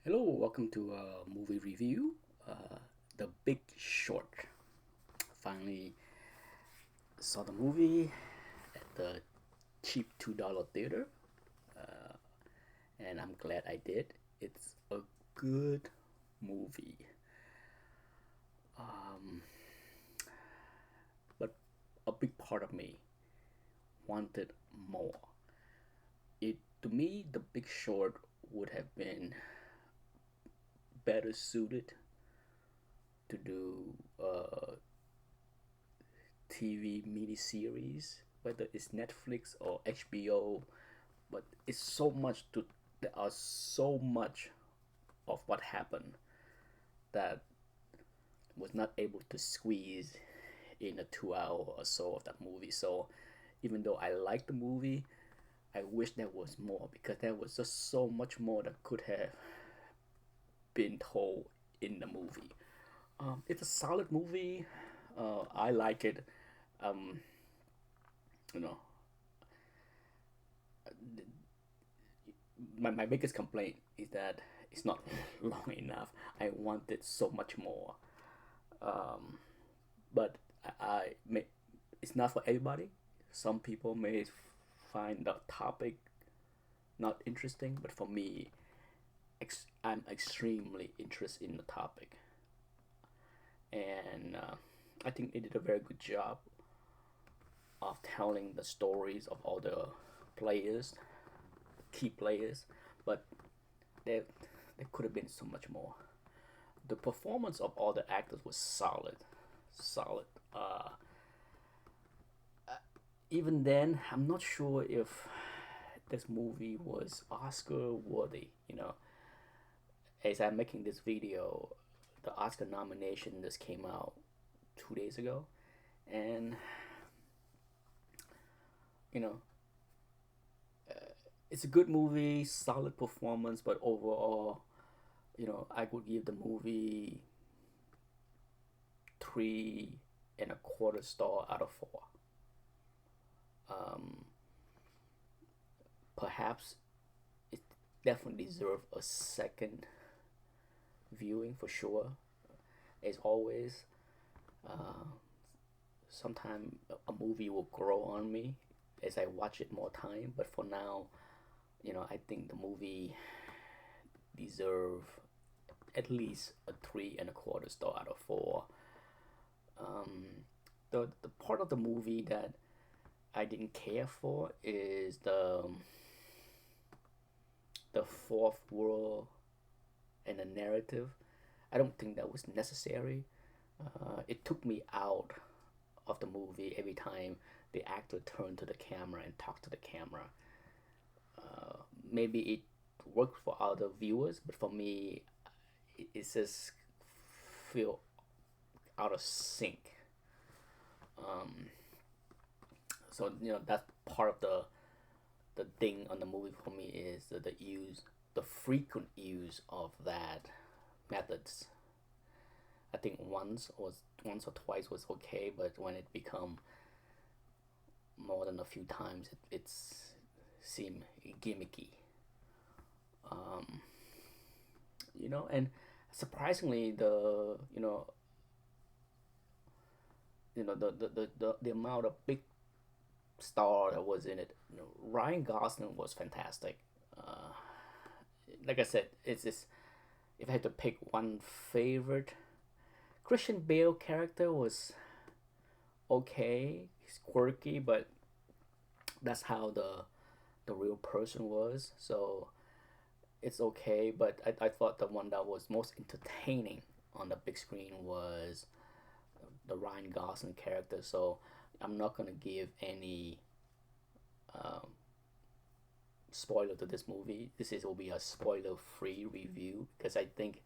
Hello, welcome to a movie review. The Big Short. Finally saw the movie at the cheap $2 theater, and I'm glad I did. It's a good movie, um, but a big part of me wanted more. It to me, The Big Short would have been better suited to do a TV miniseries, whether it's Netflix or HBO. But it's so much to there are so much of what happened that was not able to squeeze in a 2 hour or so of that movie. So even though I like the movie, I wish there was more because there was just so much more that could have been told in the movie. It's a solid movie. I like it. Um, you know, my biggest complaint is that it's not long enough. I wanted so much more. Um, but I may, it's not for everybody. Some people may find the topic not interesting, but for me, I'm extremely interested in the topic, and I think they did a very good job of telling the stories of all the players, key players, but there there could have been so much more. The performance of all the actors was solid, solid. Even then, I'm not sure if this movie was Oscar worthy. As I'm making this video, the Oscar nomination just came out 2 days ago, and you know, it's a good movie, solid performance, but overall, I would give the movie 3.25 star out of 4. Um, Perhaps it definitely deserves a second viewing for sure. As always, uh, sometime a movie will grow on me as I watch it more time. But for now, I think the movie deserve at least a 3.25 star out of 4. Um, the part of the movie that I didn't care for is the fourth world and the narrative. I don't think that was necessary. It took me out of the movie every time the actor turned to the camera and talked to the camera. Uh, Maybe it worked for other viewers, but for me, it just feel out of sync. Um, so that's part of the thing on the movie for me is the frequent use of that methods. I think once or twice was okay, but when it become more than a few times, it's seem gimmicky. Um, and surprisingly, the amount of big star that was in it. Ryan Gosling was fantastic. Uh, like I said, it's just if I had to pick one favorite, Christian Bale character was okay. He's quirky, but that's how the real person was. So it's okay. But I thought the one that was most entertaining on the big screen was the Ryan Gosling character. So I'm not gonna give any um, spoiler to this movie. Will be a spoiler free review because I think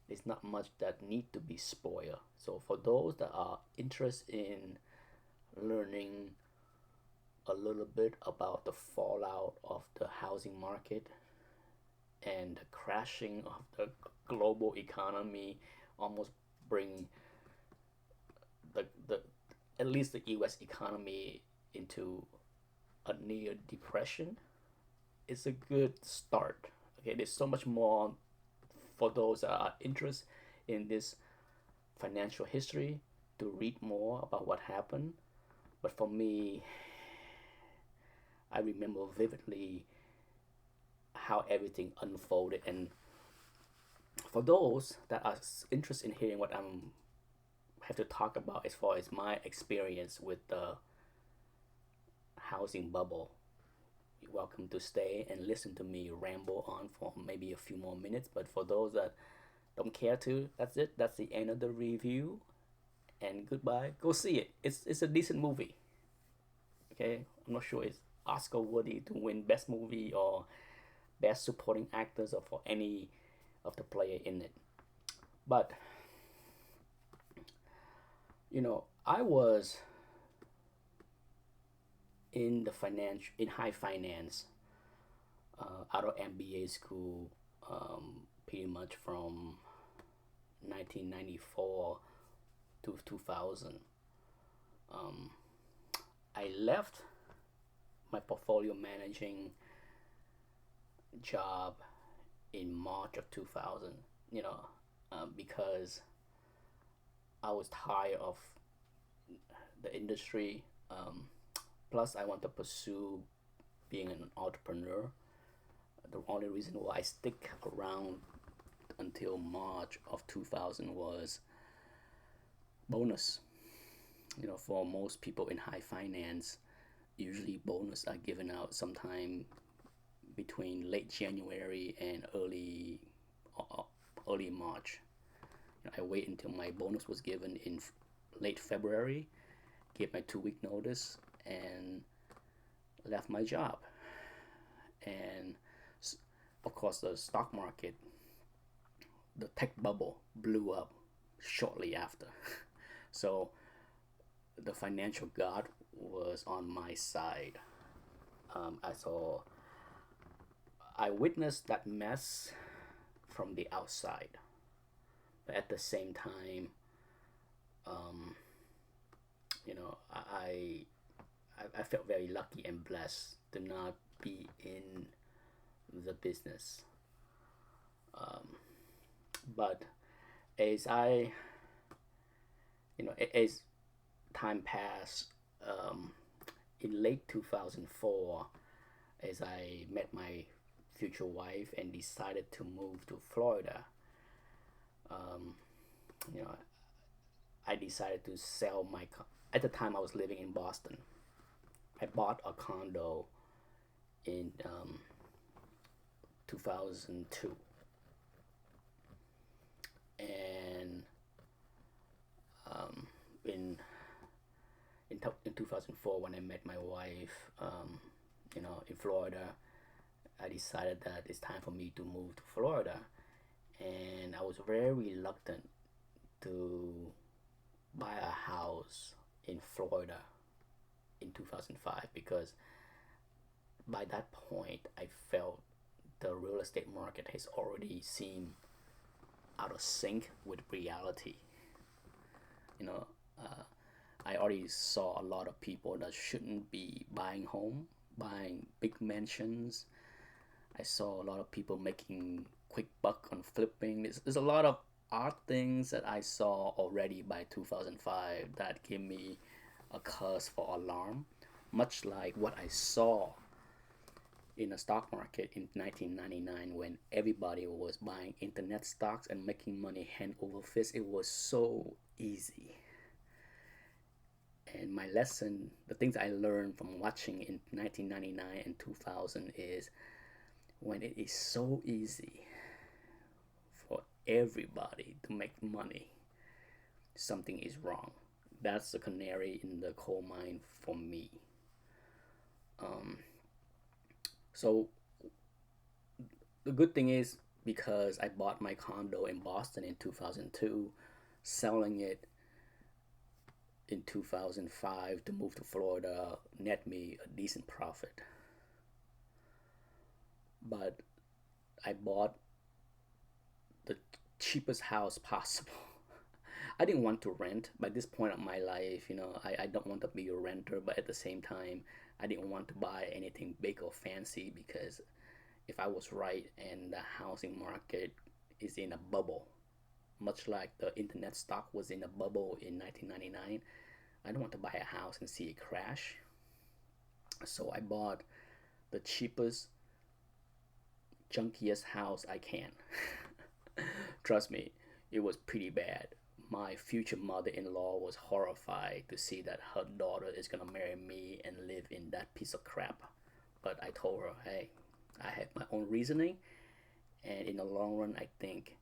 there's not much that need to be spoiled. So for those that are interested in learning a little bit about the fallout of the housing market and the crashing of the global economy, almost bring the at least the US economy into a near depression, it's a good start. Okay, there's so much more for those that are interested in this financial history to read more about what happened. But for me, I remember vividly how everything unfolded. And for those that are interested in hearing what I'm have to talk about as far as my experience with the housing bubble, you're welcome to stay and listen to me ramble on for maybe a few more minutes. But for those that don't care to, that's it. That's the end of the review. And goodbye. Go see it. It's a decent movie. Okay, I'm not sure it's Oscar worthy to win best movie or best supporting actors or for any of the player in it. But I was in high finance out of MBA school, pretty much from 1994 to 2000. Um, I left my portfolio managing job in March of 2000, because I was tired of the industry. Plus, I want to pursue being an entrepreneur. The only reason why I stick around until March of 2000 was bonus. For most people in high finance, usually bonus are given out sometime between late January and early March. I wait until my bonus was given in late February, gave my 2 week notice, and left my job. And of course, the stock market, the tech bubble blew up shortly after. So the financial god was on my side. I witnessed that mess from the outside, but at the same time, um, I felt very lucky and blessed to not be in the business. But as as time passed, in late 2004, as I met my future wife and decided to move to Florida, um, you know, I decided to sell at the time I was living in Boston. I bought a condo in 2002, and in 2004 when I met my wife, in Florida, I decided that it's time for me to move to Florida, and I was very reluctant to buy a house in Florida in 2005 because by that point I felt the real estate market has already seemed out of sync with reality. You know, I already saw a lot of people that shouldn't be buying big mansions. I saw a lot of people making quick buck on flipping. There's a lot of odd things that I saw already by 2005 that gave me a cause for alarm, much like what I saw in the stock market in 1999 when everybody was buying internet stocks and making money hand over fist. It was so easy. And my lesson, the things I learned from watching in 1999 and 2000 is when it is so easy for everybody to make money, something is wrong. That's the canary in the coal mine for me. So the good thing is because I bought my condo in Boston in 2002, selling it in 2005 to move to Florida net me a decent profit. But I bought the cheapest house possible. I didn't want to rent by this point of my life. I don't want to be a renter, but at the same time, I didn't want to buy anything big or fancy because if I was right and the housing market is in a bubble, much like the internet stock was in a bubble in 1999. I don't want to buy a house and see it crash. So I bought the cheapest, junkiest house I can. Trust me, it was pretty bad. My future mother-in-law was horrified to see that her daughter is gonna marry me and live in that piece of crap. But I told her, hey, I have my own reasoning, and in the long run, I think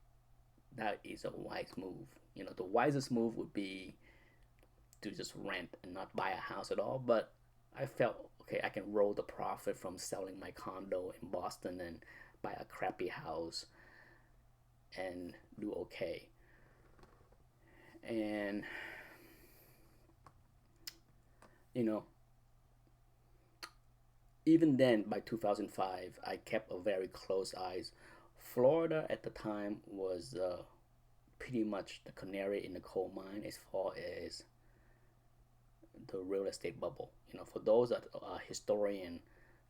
that is a wise move. You know, the wisest move would be to just rent and not buy a house at all. But I felt okay, I can roll the profit from selling my condo in Boston and buy a crappy house and do okay. And you know, even then, by 2005, I kept a very close eyes. Florida at the time was pretty much the canary in the coal mine as far as the real estate bubble. You know, for those that are historian,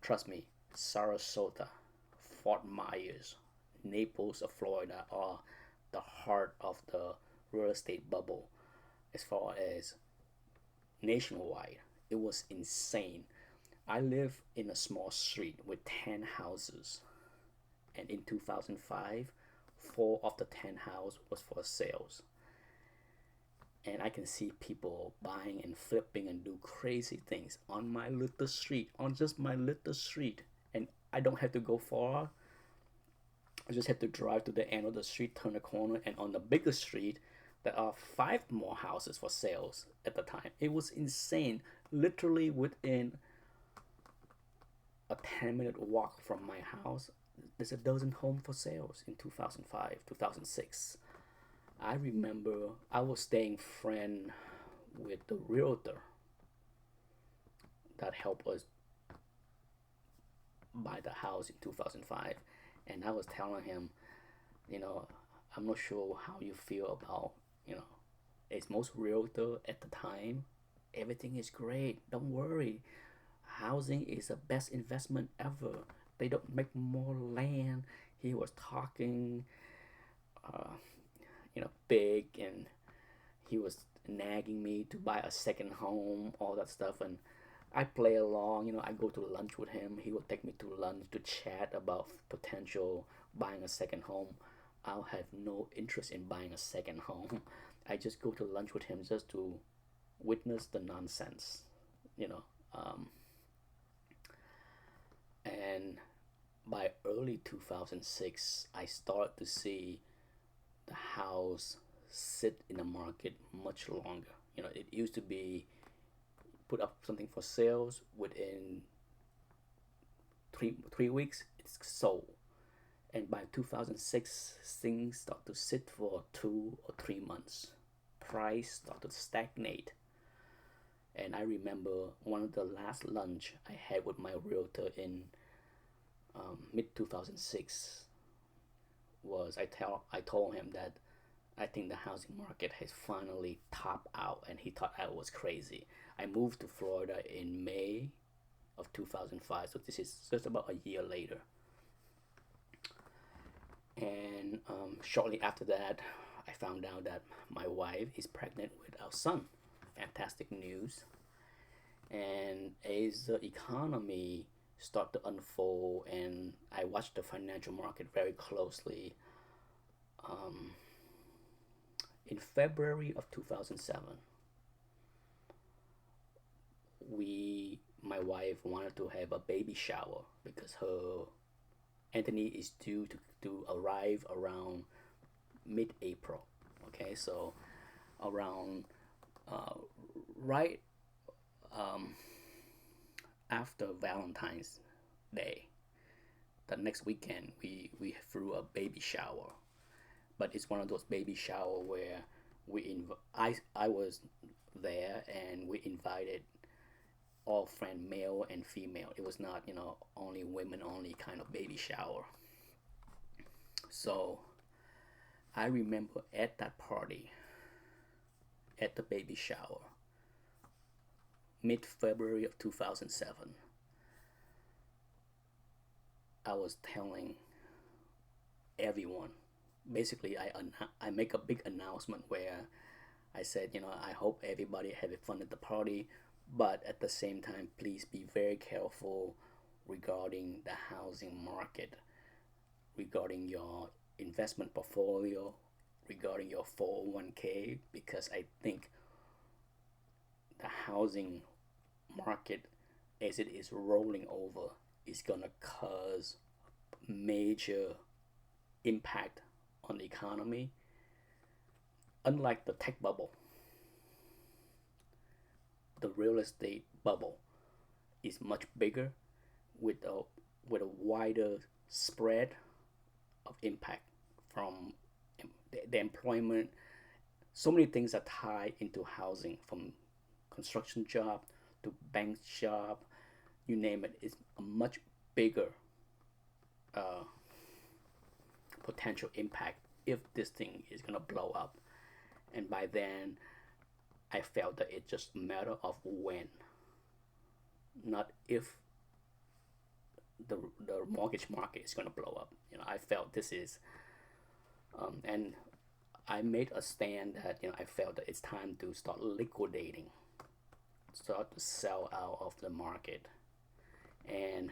trust me, Sarasota, Fort Myers, Naples of Florida are the heart of the real estate bubble as far as nationwide. It was insane. I live in a small street with 10 houses, and in 2005, four of the 10 houses was for sales. And I can see people buying and flipping and do crazy things on my little street, on just my little street. And I don't have to go far. I just have to drive to the end of the street, turn the corner, and on the bigger street, there are five more houses for sales at the time. It was insane. Literally within a 10-minute walk from my house, there's a dozen homes for sales in 2005, 2006. I remember I was staying friend with the realtor that helped us buy the house in 2005. And I was telling him, you know, I'm not sure how you feel about, you know, as most realtor at the time, everything is great. Don't worry. Housing is the best investment ever. They don't make more land. He was talking, uh, big, and he was nagging me to buy a second home, all that stuff. And I play along, I go to lunch with him. He would take me to lunch to chat about potential buying a second home. I'll have no interest in buying a second home. I just go to lunch with him just to witness the nonsense, you know. And by early 2006, I started to see the house sit in the market much longer. It used to be put up something for sales within three weeks, it's sold. And by 2006, things start to sit for 2 or 3 months. Price started to stagnate. And I remember one of the last lunch I had with my realtor in mid 2006 was I told him that I think the housing market has finally topped out, and he thought I was crazy. I moved to Florida in May of 2005, so this is just about a year later. And shortly after that, I found out that my wife is pregnant with our son. Fantastic news. And as the economy started to unfold, and I watched the financial market very closely, in February of 2007, my wife wanted to have a baby shower because her Anthony is due to arrive around mid-April. Okay, so around right after Valentine's Day, the next weekend we threw a baby shower, but it's one of those baby shower where I was there, and we invited all friend, male and female. It was not only women only kind of baby shower. So I remember at that party, at the baby shower, mid-February of 2007, I was telling everyone basically I make a big announcement where I said, I hope everybody had fun at the party, but at the same time, please be very careful regarding the housing market, regarding your investment portfolio, regarding your 401k, because I think the housing market, as it is rolling over, is gonna cause major impact on the economy. Unlike the tech bubble, the real estate bubble is much bigger with a wider spread of impact from the employment. So many things are tied into housing, from construction job to bank job, you name it. It's a much bigger uh, potential impact if this thing is gonna blow up. And by then, I felt that it's just a matter of when, not if the mortgage market is gonna blow up. I felt this is, and I made a stand that I felt that it's time to start liquidating, start to sell out of the market, and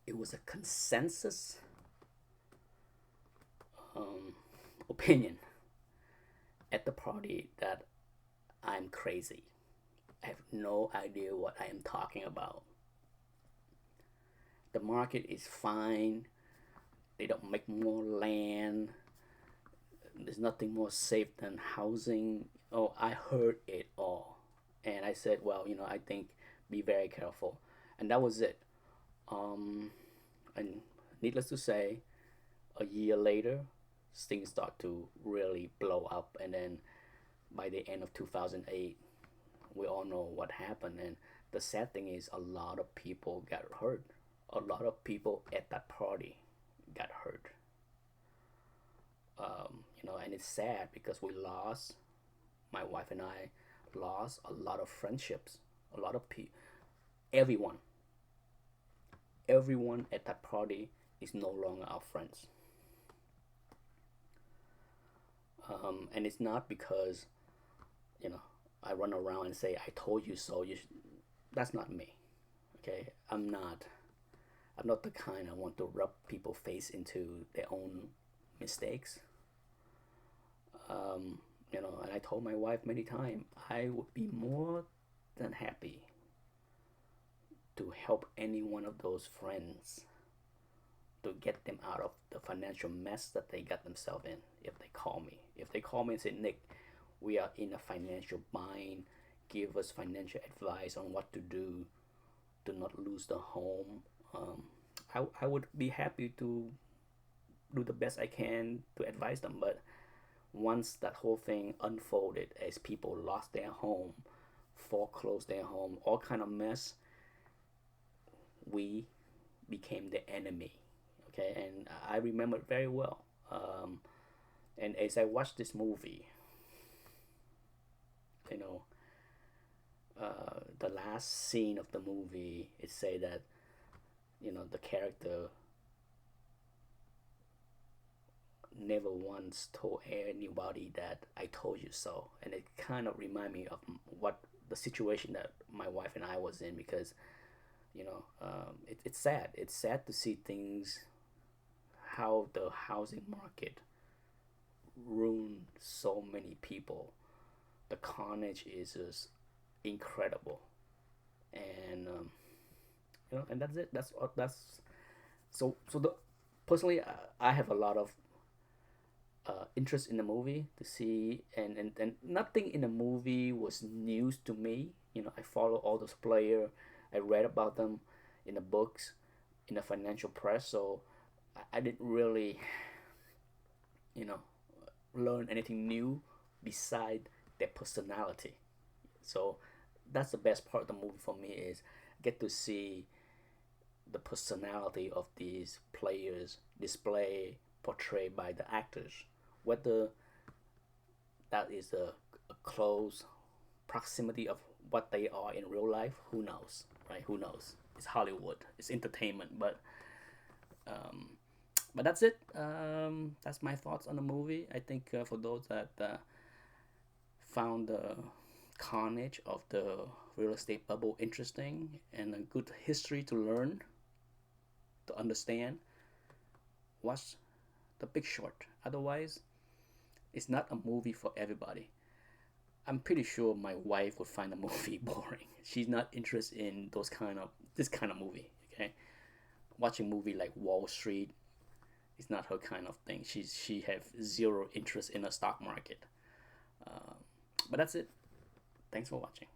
it was a consensus opinion at the party that I'm crazy. I have no idea what I am talking about. The market is fine. They don't make more land. There's nothing more safe than housing. Oh, I heard it all. And I said, well, I think be very careful. And that was it. Um, and needless to say, a year later, things start to really blow up. And then by the end of 2008, we all know what happened. And the sad thing is, a lot of people got hurt. A lot of people at that party got hurt. And it's sad because we lost, my wife and I lost a lot of friendships, a lot of people, everyone, everyone at that party is no longer our friends. And it's not because, you know, I run around and say, I told you so. That's not me. Okay. I'm not the kind I want to rub people face into their own mistakes. And I told my wife many times I would be more than happy to help any one of those friends to get them out of the financial mess that they got themselves in. If they call me, and say, Nick, we are in a financial bind, give us financial advice on what to do to not lose the home. I would be happy to do the best I can to advise them. But once that whole thing unfolded, as people lost their home, foreclosed their home, all kind of mess, we became the enemy. Okay, and I remember it very well. And as I watched this movie, you know, the last scene of the movie, it say that the character never once told anybody that I told you so, and it kind of remind me of what the situation that my wife and I was in, because it's sad. It's sad to see things, how the housing market ruined so many people. The carnage is just incredible, and and that's it. That's so the personally, I have a lot of interest in the movie to see, and nothing in the movie was news to me. I follow all those players. I read about them in the books, in the financial press, so I didn't really, you know, learn anything new beside their personality. So that's the best part of the movie for me, is get to see the personality of these players display, portrayed by the actors. Whether that is a close proximity of what they are in real life, who knows, right? Who knows? It's Hollywood, it's entertainment, but um, But that's it. That's my thoughts on the movie. I think for those that found the carnage of the real estate bubble interesting and a good history to learn, to understand, watch The Big Short. Otherwise, it's not a movie for everybody. I'm pretty sure my wife would find the movie boring. She's not interested in those kind of this kind of movie. Okay, watching movie like Wall Street is not her kind of thing. She have zero interest in the stock market. But that's it. Thanks for watching.